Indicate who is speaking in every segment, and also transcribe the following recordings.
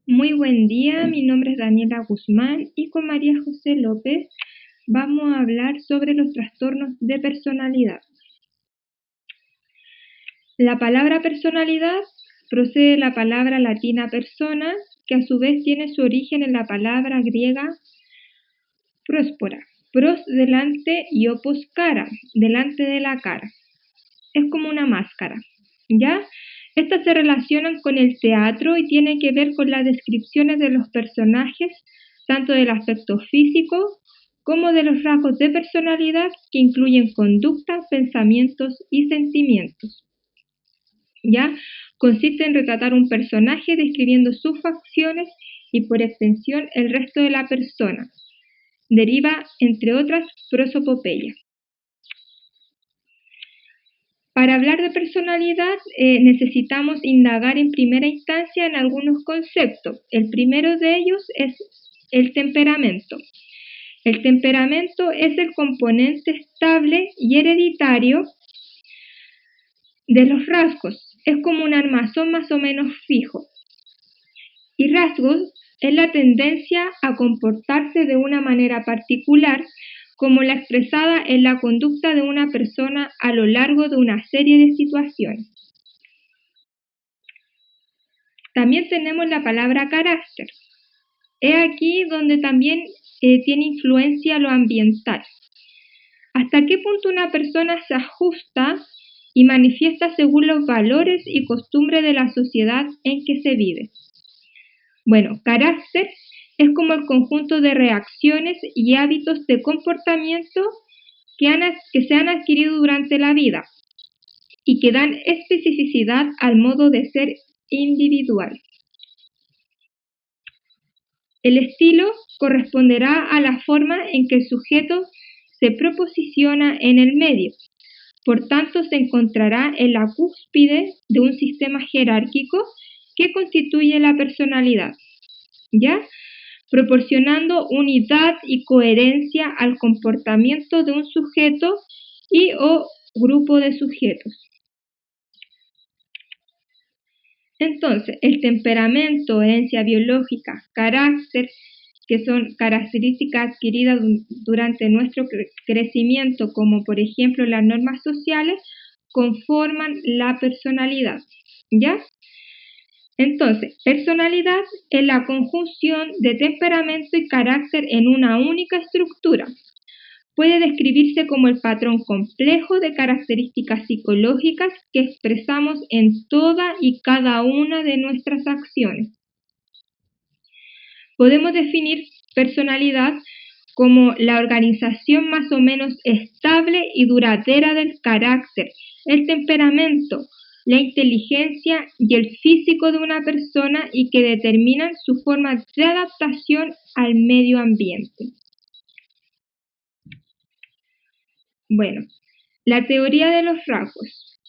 Speaker 1: Muy buen día, mi nombre es Daniela Guzmán y con María José López vamos a hablar sobre los trastornos de personalidad. La palabra personalidad procede de la palabra latina persona, que a su vez tiene su origen en la palabra griega próspora, pros delante y opos cara, delante de la cara. Es como una máscara, ¿ya? Estas se relacionan con el teatro y tienen que ver con las descripciones de los personajes, tanto del aspecto físico como de los rasgos de personalidad que incluyen conducta, pensamientos y sentimientos. ¿Ya? Consiste en retratar un personaje describiendo sus facciones y por extensión el resto de la persona. Deriva, entre otras, prosopopeya. Para hablar de personalidad necesitamos indagar en primera instancia en algunos conceptos. El primero de ellos es el temperamento. El temperamento es el componente estable y hereditario de los rasgos. Es como un armazón más o menos fijo. Y rasgos es la tendencia a comportarse de una manera particular, como la expresada en la conducta de una persona a lo largo de una serie de situaciones. También tenemos la palabra carácter. Es aquí donde también tiene influencia lo ambiental. ¿Hasta qué punto una persona se ajusta y manifiesta según los valores y costumbres de la sociedad en que se vive? Bueno, carácter es como el conjunto de reacciones y hábitos de comportamiento que se han adquirido durante la vida y que dan especificidad al modo de ser individual. El estilo corresponderá a la forma en que el sujeto se proposiciona en el medio. Por tanto, se encontrará en la cúspide de un sistema jerárquico que constituye la personalidad, ¿ya? Proporcionando unidad y coherencia al comportamiento de un sujeto y o grupo de sujetos. Entonces, el temperamento, herencia biológica, carácter, que son características adquiridas durante nuestro crecimiento, como por ejemplo las normas sociales, conforman la personalidad, ¿ya? Entonces, personalidad es la conjunción de temperamento y carácter en una única estructura. Puede describirse como el patrón complejo de características psicológicas que expresamos en toda y cada una de nuestras acciones. Podemos definir personalidad como la organización más o menos estable y duradera del carácter, el temperamento, la inteligencia y el físico de una persona y que determinan su forma de adaptación al medio ambiente. Bueno, la teoría de los rasgos.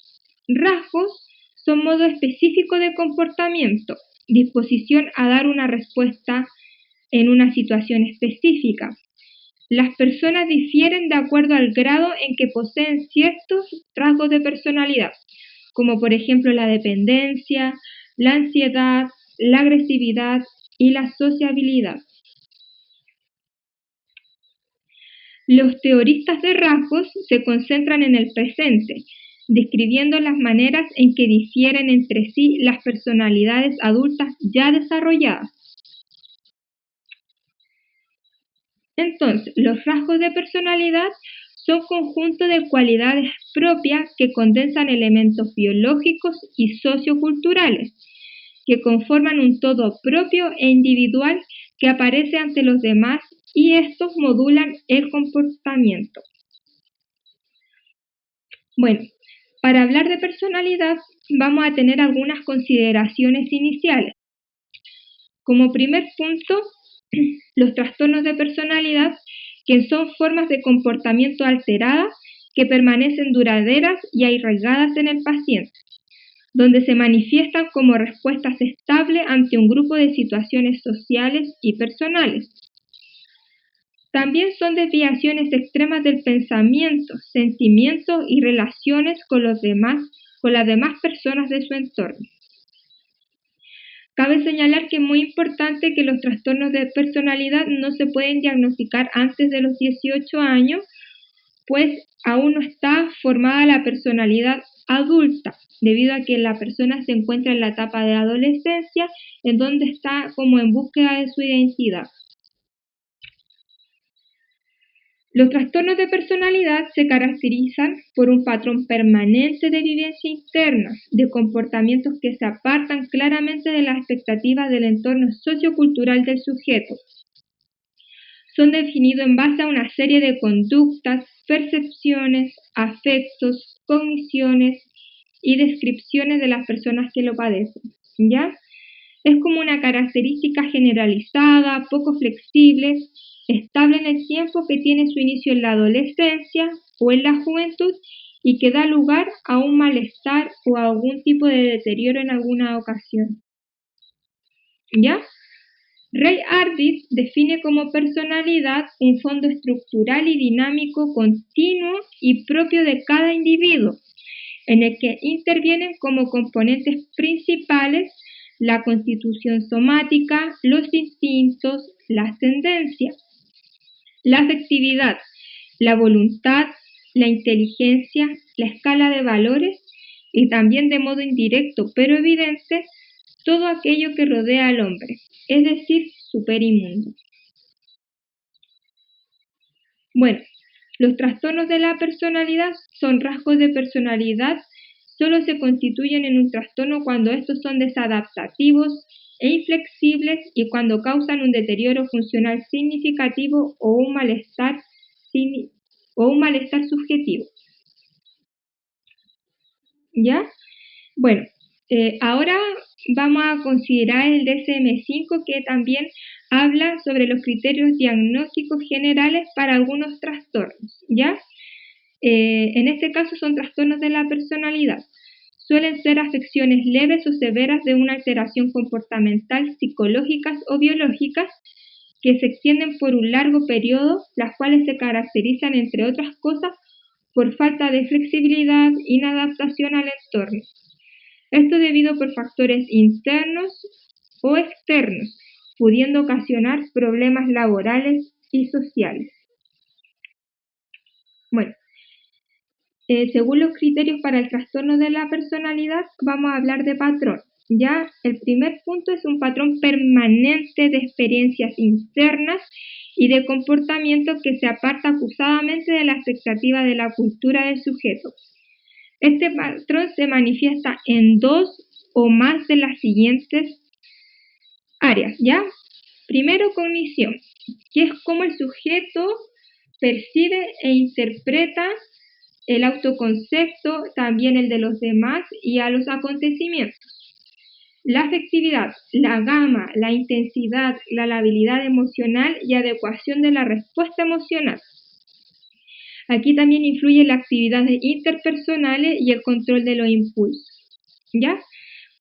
Speaker 1: Rasgos son modo específico de comportamiento, disposición a dar una respuesta en una situación específica. Las personas difieren de acuerdo al grado en que poseen ciertos rasgos de personalidad, como por ejemplo la dependencia, la ansiedad, la agresividad y la sociabilidad. Los teoristas de rasgos se concentran en el presente, describiendo las maneras en que difieren entre sí las personalidades adultas ya desarrolladas. Entonces, los rasgos de personalidad son conjuntos de cualidades propias que condensan elementos biológicos y socioculturales, que conforman un todo propio e individual que aparece ante los demás y estos modulan el comportamiento. Bueno, para hablar de personalidad vamos a tener algunas consideraciones iniciales. Como primer punto, los trastornos de personalidad, que son formas de comportamiento alteradas que permanecen duraderas y arraigadas en el paciente, donde se manifiestan como respuestas estables ante un grupo de situaciones sociales y personales. También son desviaciones extremas del pensamiento, sentimientos y relaciones con las demás personas de su entorno. Cabe señalar que es muy importante que los trastornos de personalidad no se pueden diagnosticar antes de los 18 años, pues aún no está formada la personalidad adulta, debido a que la persona se encuentra en la etapa de adolescencia, en donde está como en búsqueda de su identidad. Los trastornos de personalidad se caracterizan por un patrón permanente de vivencia interna, de comportamientos que se apartan claramente de las expectativas del entorno sociocultural del sujeto. Son definidos en base a una serie de conductas, percepciones, afectos, cogniciones y descripciones de las personas que lo padecen, ¿ya? Es como una característica generalizada, poco flexible, estable en el tiempo, que tiene su inicio en la adolescencia o en la juventud y que da lugar a un malestar o a algún tipo de deterioro en alguna ocasión. ¿Ya? Ray Ardis define como personalidad un fondo estructural y dinámico continuo y propio de cada individuo, en el que intervienen como componentes principales la constitución somática, los instintos, las tendencias, la afectividad, la voluntad, la inteligencia, la escala de valores y también de modo indirecto pero evidente todo aquello que rodea al hombre, es decir, superimundo. Bueno, los trastornos de la personalidad son rasgos de personalidad. Solo se constituyen en un trastorno cuando estos son desadaptativos e inflexibles y cuando causan un deterioro funcional significativo o un malestar subjetivo. ¿Ya? Bueno, ahora vamos a considerar el DSM-5, que también habla sobre los criterios diagnósticos generales para algunos trastornos, ¿ya? En este caso son trastornos de la personalidad. Suelen ser afecciones leves o severas de una alteración comportamental, psicológicas o biológicas que se extienden por un largo periodo, las cuales se caracterizan, entre otras cosas, por falta de flexibilidad, inadaptación al entorno. Esto debido por factores internos o externos, pudiendo ocasionar problemas laborales y sociales. Bueno, según los criterios para el trastorno de la personalidad, vamos a hablar de patrón. Ya, el primer punto es un patrón permanente de experiencias internas y de comportamiento que se aparta acusadamente de la expectativa de la cultura del sujeto. Este patrón se manifiesta en dos o más de las siguientes áreas, ¿ya? Primero, cognición, que es cómo el sujeto percibe e interpreta el autoconcepto, también el de los demás y a los acontecimientos. La afectividad, la gama, la intensidad, la labilidad emocional y adecuación de la respuesta emocional. Aquí también influye la actividad interpersonales y el control de los impulsos, ¿ya?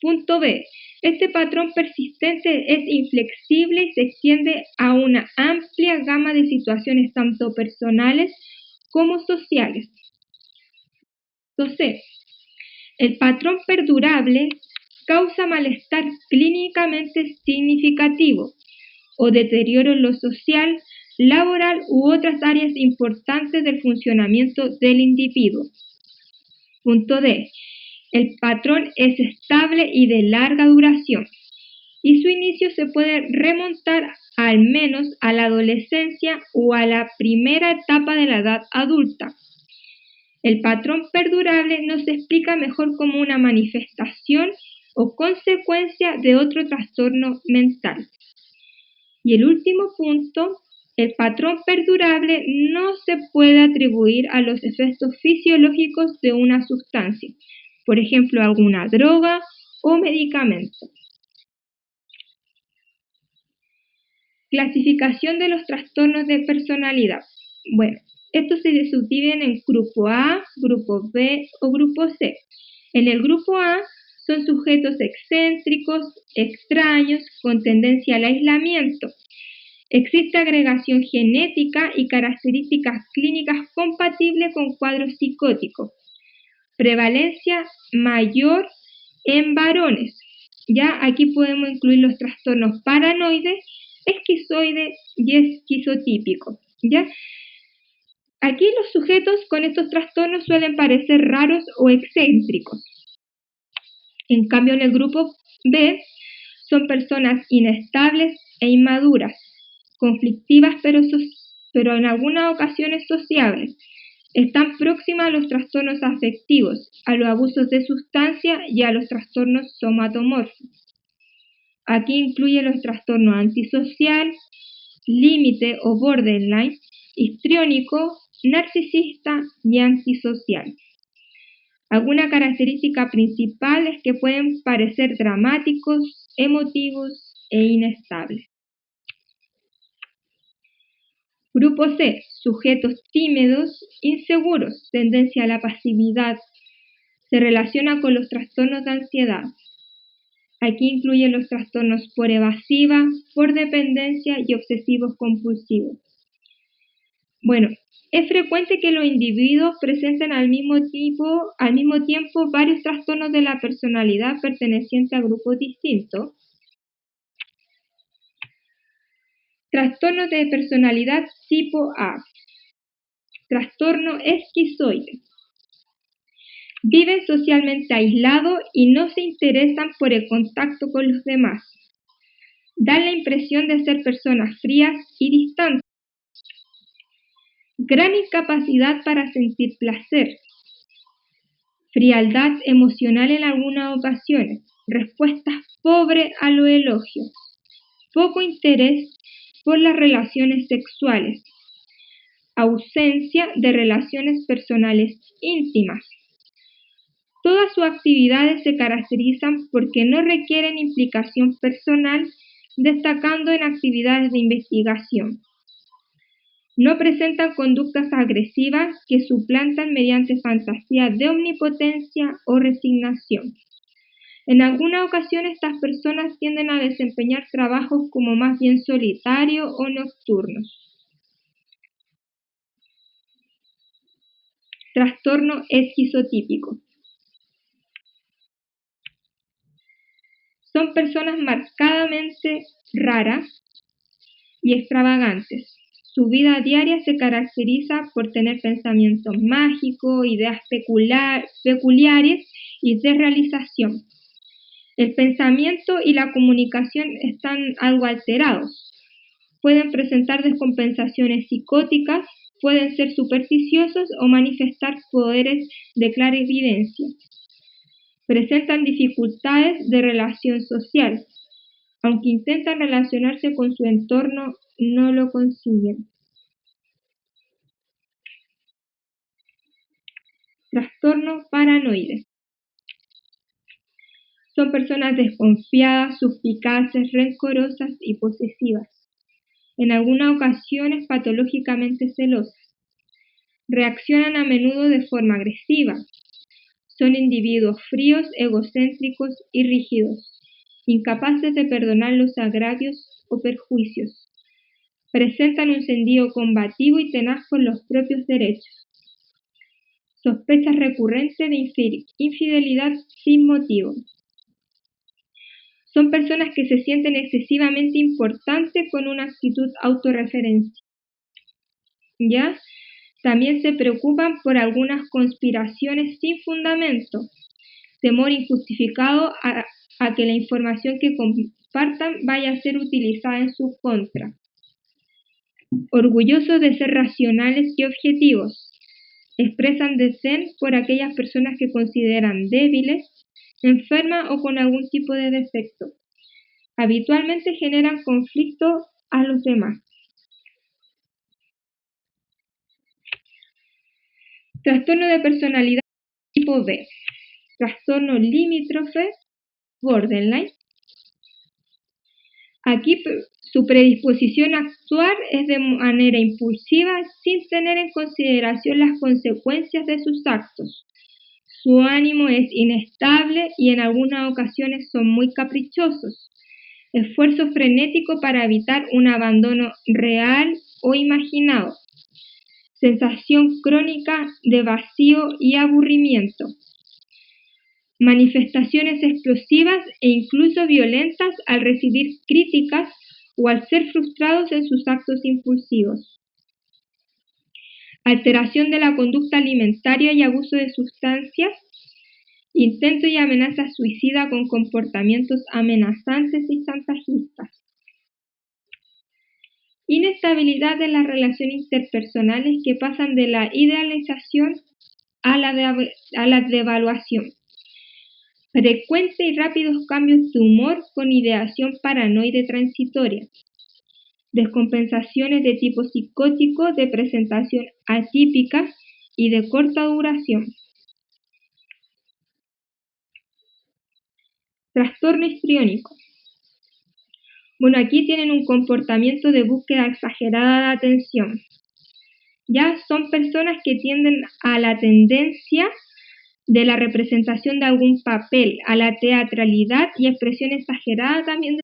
Speaker 1: Punto B. Este patrón persistente es inflexible y se extiende a una amplia gama de situaciones tanto personales como sociales. Entonces, el patrón perdurable causa malestar clínicamente significativo o deterioro en lo social, laboral u otras áreas importantes del funcionamiento del individuo. Punto D. El patrón es estable y de larga duración, y su inicio se puede remontar al menos a la adolescencia o a la primera etapa de la edad adulta. El patrón perdurable nos explica mejor como una manifestación o consecuencia de otro trastorno mental. Y el último punto, el patrón perdurable no se puede atribuir a los efectos fisiológicos de una sustancia, por ejemplo, alguna droga o medicamento. Clasificación de los trastornos de personalidad. Bueno, estos se subdividen en grupo A, grupo B o grupo C. En el grupo A son sujetos excéntricos, extraños, con tendencia al aislamiento. Existe agregación genética y características clínicas compatibles con cuadros psicóticos. Prevalencia mayor en varones. Ya aquí podemos incluir los trastornos paranoides, esquizoides y esquizotípicos. ¿Ya? Aquí los sujetos con estos trastornos suelen parecer raros o excéntricos. En cambio, en el grupo B son personas inestables e inmaduras, conflictivas pero en algunas ocasiones sociables. Están próximas a los trastornos afectivos, a los abusos de sustancia y a los trastornos somatomorfos. Aquí incluye los trastornos antisocial, límite o borderline, histriónico, narcisista y antisocial. Alguna característica principal es que pueden parecer dramáticos, emotivos e inestables. Grupo C, sujetos tímidos, inseguros, tendencia a la pasividad. Se relaciona con los trastornos de ansiedad. Aquí incluyen los trastornos por evasiva, por dependencia y obsesivos compulsivos. Bueno, es frecuente que los individuos presenten al mismo tiempo varios trastornos de la personalidad pertenecientes a grupos distintos. Trastornos de personalidad tipo A. Trastorno esquizoide. Viven socialmente aislados y no se interesan por el contacto con los demás. Dan la impresión de ser personas frías y distantes. Gran incapacidad para sentir placer. Frialdad emocional en algunas ocasiones. Respuestas pobres a los elogios. Poco interés por las relaciones sexuales. Ausencia de relaciones personales íntimas. Todas sus actividades se caracterizan porque no requieren implicación personal, destacando en actividades de investigación. No presentan conductas agresivas que suplantan mediante fantasías de omnipotencia o resignación. En algunas ocasiones estas personas tienden a desempeñar trabajos como más bien solitarios o nocturnos. Trastorno esquizotípico. Son personas marcadamente raras y extravagantes. Su vida diaria se caracteriza por tener pensamientos mágicos, ideas peculiares y de realización. El pensamiento y la comunicación están algo alterados. Pueden presentar descompensaciones psicóticas, pueden ser supersticiosos o manifestar poderes de clarividencia. Presentan dificultades de relación social. Aunque intentan relacionarse con su entorno, no lo consiguen. Trastorno paranoide. Son personas desconfiadas, suspicaces, rencorosas y posesivas. En algunas ocasiones patológicamente celosas. Reaccionan a menudo de forma agresiva. Son individuos fríos, egocéntricos y rígidos, incapaces de perdonar los agravios o perjuicios. Presentan un sentido combativo y tenaz por los propios derechos. Sospechas recurrentes de infidelidad sin motivo. Son personas que se sienten excesivamente importantes con una actitud autorreferencial. ¿Ya? También se preocupan por algunas conspiraciones sin fundamento, temor injustificado a que la información que compartan vaya a ser utilizada en su contra. Orgullosos de ser racionales y objetivos, expresan desdén por aquellas personas que consideran débiles, enfermas o con algún tipo de defecto. Habitualmente generan conflicto a los demás. Trastorno de personalidad tipo B. Trastorno limítrofe, borderline. Aquí su predisposición a actuar es de manera impulsiva sin tener en consideración las consecuencias de sus actos. Su ánimo es inestable y en algunas ocasiones son muy caprichosos. Esfuerzo frenético para evitar un abandono real o imaginado. Sensación crónica de vacío y aburrimiento. manifestaciones explosivas e incluso violentas al recibir críticas o al ser frustrados en sus actos impulsivos. Alteración de la conducta alimentaria y abuso de sustancias, intento y amenaza suicida con comportamientos amenazantes y chantajistas. Inestabilidad de las relaciones interpersonales que pasan de la idealización a la devaluación. Frecuentes y rápidos cambios de humor con ideación paranoide transitoria. Descompensaciones de tipo psicótico de presentación atípica y de corta duración. Trastorno histriónico. Bueno, aquí tienen un comportamiento de búsqueda exagerada de atención. Ya son personas que tienden a la tendencia de la representación de algún papel, a la teatralidad y expresión exagerada también.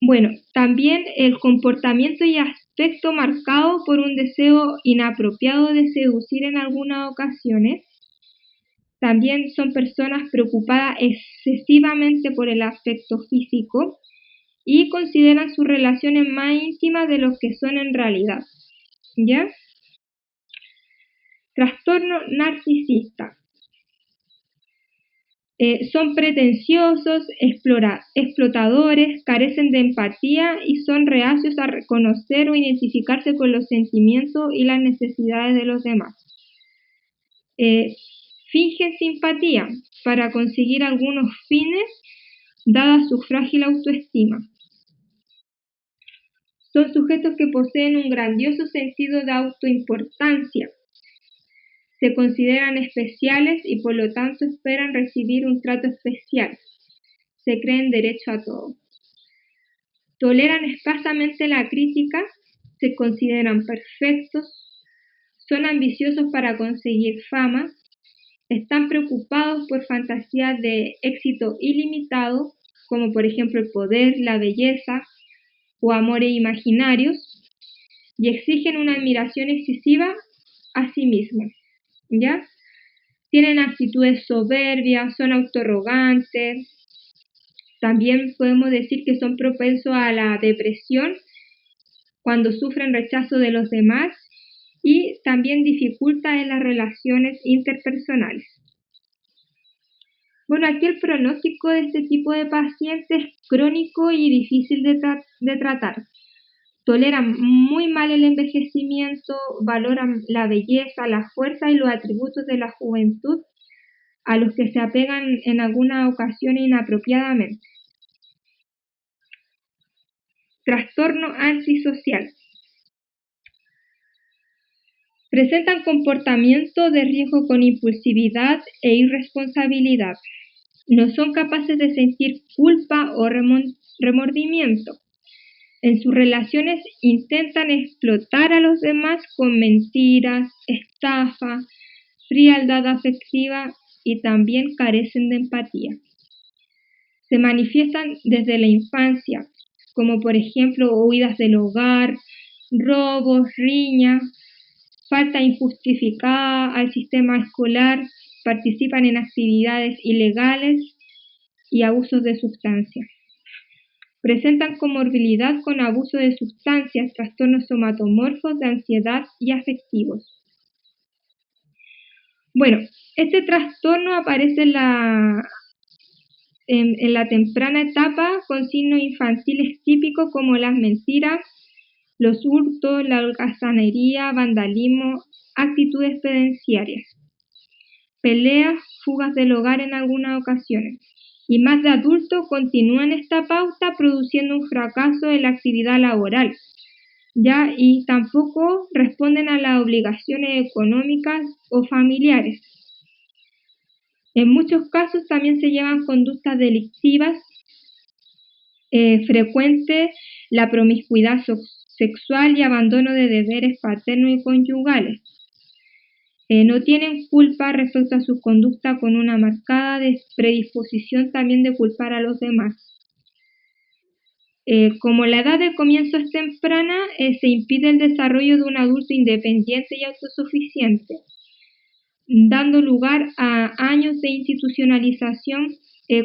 Speaker 1: Bueno, también el comportamiento y aspecto marcado por un deseo inapropiado de seducir en algunas ocasiones. También son personas preocupadas excesivamente por el aspecto físico y consideran sus relaciones más íntimas de lo que son en realidad. ¿Ya? Trastorno narcisista. Son pretenciosos, explotadores, carecen de empatía y son reacios a reconocer o identificarse con los sentimientos y las necesidades de los demás. Fingen simpatía para conseguir algunos fines, dada su frágil autoestima. Son sujetos que poseen un grandioso sentido de autoimportancia. Se consideran especiales y por lo tanto esperan recibir un trato especial. Se creen derecho a todo. Toleran escasamente la crítica, se consideran perfectos, son ambiciosos para conseguir fama, están preocupados por fantasías de éxito ilimitado, como por ejemplo el poder, la belleza o amores imaginarios, y exigen una admiración excesiva a sí mismos. ¿Ya? Tienen actitudes soberbias, son autorrogantes. También podemos decir que son propensos a la depresión cuando sufren rechazo de los demás y también dificultad en las relaciones interpersonales. Bueno, aquí el pronóstico de este tipo de pacientes es crónico y difícil de tratar. Toleran muy mal el envejecimiento, valoran la belleza, la fuerza y los atributos de la juventud a los que se apegan en algunas ocasiones inapropiadamente. Trastorno antisocial. Presentan comportamiento de riesgo con impulsividad e irresponsabilidad. No son capaces de sentir culpa o remordimiento. En sus relaciones intentan explotar a los demás con mentiras, estafa, frialdad afectiva y también carecen de empatía. Se manifiestan desde la infancia, como por ejemplo huidas del hogar, robos, riñas, falta injustificada al sistema escolar, participan en actividades ilegales y abusos de sustancias. Presentan comorbilidad con abuso de sustancias, trastornos somatomorfos de ansiedad y afectivos. Bueno, este trastorno aparece en la temprana etapa con signos infantiles típicos como las mentiras, los hurtos, la holgazanería, vandalismo, actitudes penitenciarias, peleas, fugas del hogar en algunas ocasiones. Y más de adultos continúan esta pauta produciendo un fracaso en la actividad laboral, ¿ya? Y tampoco responden a las obligaciones económicas o familiares. En muchos casos también se llevan conductas delictivas, frecuente la promiscuidad sexual y abandono de deberes paternos y conyugales. No tienen culpa respecto a su conducta con una marcada predisposición también de culpar a los demás. Como la edad de comienzo es temprana, se impide el desarrollo de un adulto independiente y autosuficiente. dando lugar a años de institucionalización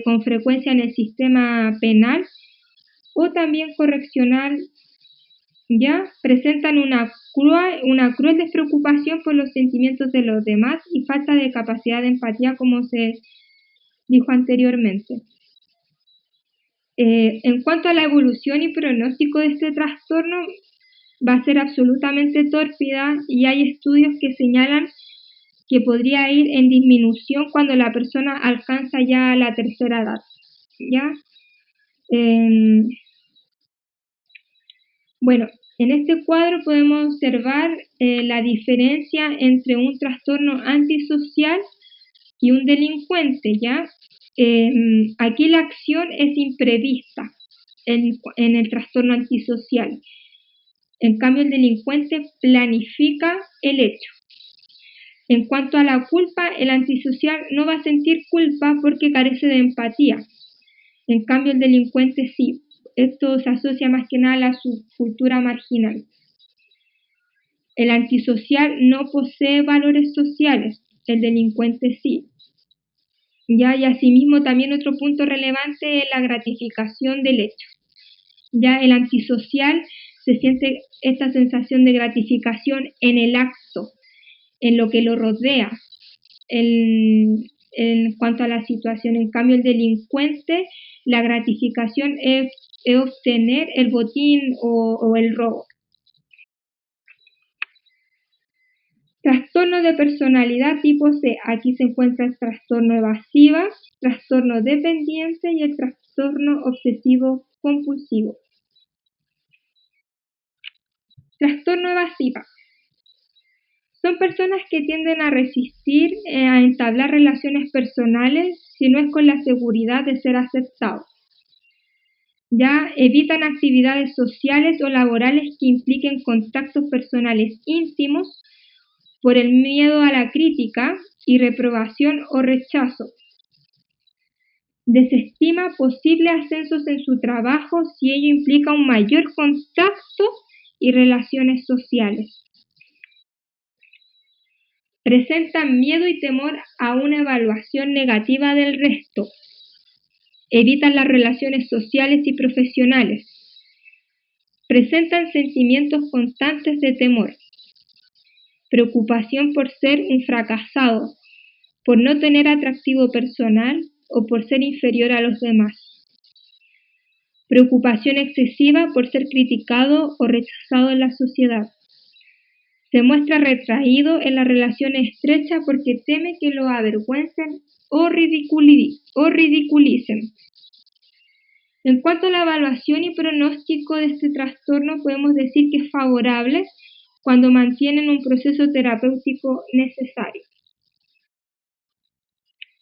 Speaker 1: con frecuencia en el sistema penal o también correccional, ya presentan una cruel despreocupación por los sentimientos de los demás y falta de capacidad de empatía, como se dijo anteriormente. En cuanto a la evolución y pronóstico de este trastorno, va a ser absolutamente tórpida y hay estudios que señalan que podría ir en disminución cuando la persona alcanza ya la tercera edad, ¿ya? Bueno, en este cuadro podemos observar la diferencia entre un trastorno antisocial y un delincuente, ¿ya? Aquí la acción es imprevista en el trastorno antisocial. En cambio, el delincuente planifica el hecho. En cuanto a la culpa, el antisocial no va a sentir culpa porque carece de empatía. En cambio, el delincuente sí. Esto se asocia más que nada a la subcultura marginal. El antisocial no posee valores sociales, el delincuente sí. Ya, y asimismo también otro punto relevante es la gratificación del hecho. Ya el antisocial se siente esta sensación de gratificación en el acto, en lo que lo rodea, en cuanto a la situación. En cambio, el delincuente, la gratificación es obtener el botín o el robo. Trastorno de personalidad tipo C. Aquí se encuentra el trastorno evasiva, trastorno dependiente y el trastorno obsesivo compulsivo. Trastorno evasiva. Son personas que tienden a resistir a entablar relaciones personales si no es con la seguridad de ser aceptados. Ya evitan actividades sociales o laborales que impliquen contactos personales íntimos por el miedo a la crítica y reprobación o rechazo. Desestima posibles ascensos en su trabajo si ello implica un mayor contacto y relaciones sociales. Presentan miedo y temor a una evaluación negativa del resto. Evitan las relaciones sociales y profesionales. Presentan sentimientos constantes de temor. Preocupación por ser un fracasado, por no tener atractivo personal o por ser inferior a los demás. Preocupación excesiva por ser criticado o rechazado en la sociedad. Se muestra retraído en las relaciones estrechas porque teme que lo avergüencen o ridiculicen. En cuanto a la evaluación y pronóstico de este trastorno, podemos decir que es favorable cuando mantienen un proceso terapéutico necesario.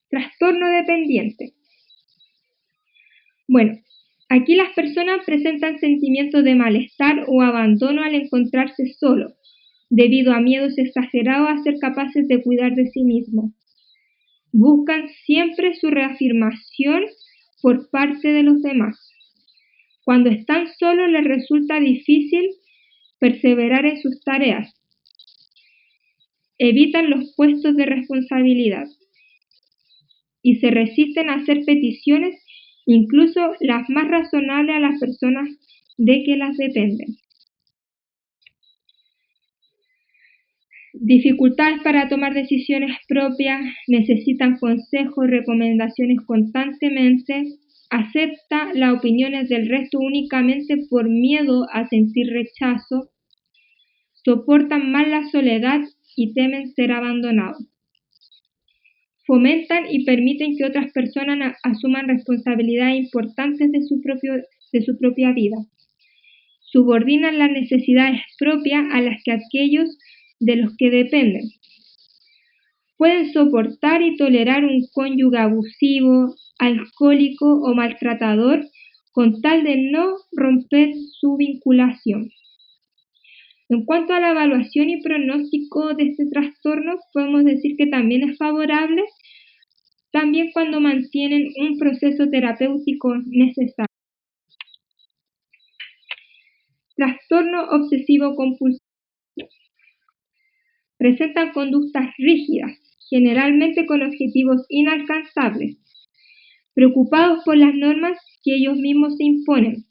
Speaker 1: Trastorno dependiente. Bueno, aquí las personas presentan sentimientos de malestar o abandono al encontrarse solos, debido a miedos exagerados a ser capaces de cuidar de sí mismos. Buscan siempre su reafirmación por parte de los demás. Cuando están solos les resulta difícil perseverar en sus tareas. Evitan los puestos de responsabilidad y se resisten a hacer peticiones, incluso las más razonables, a las personas de que las dependen. Dificultades para tomar decisiones propias, necesitan consejos y recomendaciones constantemente, acepta las opiniones del resto únicamente por miedo a sentir rechazo, soportan mal la soledad y temen ser abandonados. Fomentan y permiten que otras personas asuman responsabilidades importantes de su propia vida. Subordinan las necesidades propias a las que aquellos de los que dependen. Pueden soportar y tolerar un cónyuge abusivo, alcohólico o maltratador con tal de no romper su vinculación. En cuanto a la evaluación y pronóstico de este trastorno, podemos decir que también es favorable, también cuando mantienen un proceso terapéutico necesario. Trastorno obsesivo compulsivo. Presentan conductas rígidas, generalmente con objetivos inalcanzables, preocupados por las normas que ellos mismos se imponen.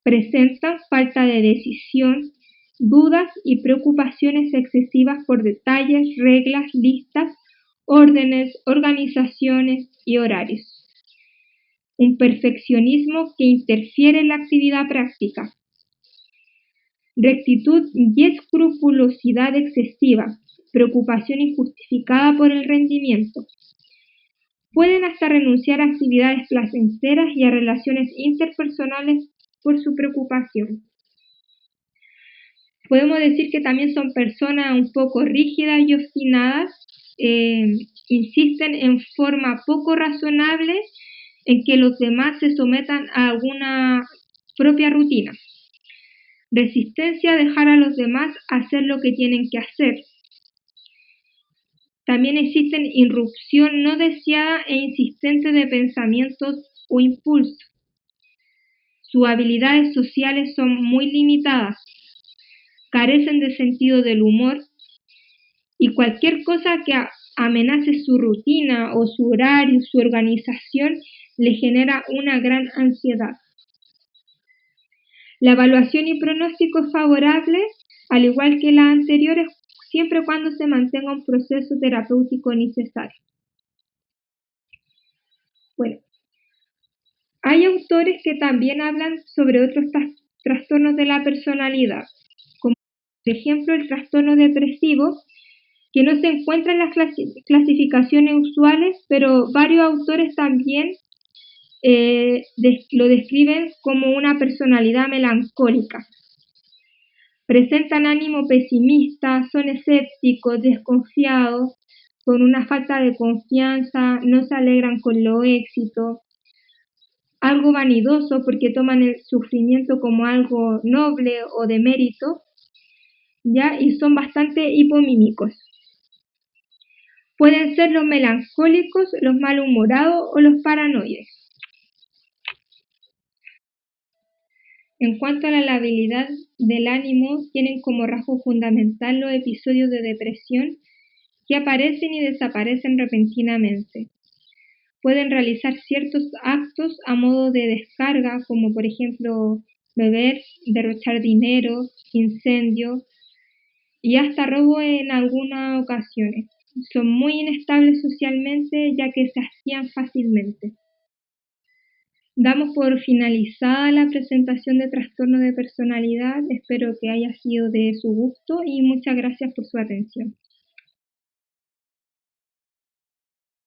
Speaker 1: Presentan falta de decisión, dudas y preocupaciones excesivas por detalles, reglas, listas, órdenes, organizaciones y horarios. Un perfeccionismo que interfiere en la actividad práctica. Rectitud y escrupulosidad excesiva, preocupación injustificada por el rendimiento. Pueden hasta renunciar a actividades placenteras y a relaciones interpersonales por su preocupación. Podemos decir que también son personas un poco rígidas y obstinadas, insisten en forma poco razonable en que los demás se sometan a alguna propia rutina. Resistencia a dejar a los demás hacer lo que tienen que hacer. También existen irrupción no deseada e insistente de pensamientos o impulsos. Sus habilidades sociales son muy limitadas, carecen de sentido del humor y cualquier cosa que amenace su rutina o su horario, su organización, le genera una gran ansiedad. La evaluación y pronóstico es favorable, al igual que las anteriores, siempre cuando se mantenga un proceso terapéutico necesario. Bueno, hay autores que también hablan sobre otros trastornos de la personalidad, como por ejemplo el trastorno depresivo, que no se encuentra en las clasificaciones usuales, pero varios autores también lo describen como una personalidad melancólica. Presentan ánimo pesimista, son escépticos, desconfiados, con una falta de confianza, no se alegran con los éxitos, algo vanidoso porque toman el sufrimiento como algo noble o de mérito, ¿ya? Y son bastante hipomímicos. Pueden ser los melancólicos, los malhumorados o los paranoides. En cuanto a la labilidad del ánimo, tienen como rasgo fundamental los episodios de depresión que aparecen y desaparecen repentinamente. Pueden realizar ciertos actos a modo de descarga, como por ejemplo beber, derrochar dinero, incendio y hasta robo en algunas ocasiones. Son muy inestables socialmente ya que se hacían fácilmente. Damos por finalizada la presentación de trastorno de personalidad. Espero que haya sido de su gusto y muchas gracias por su atención.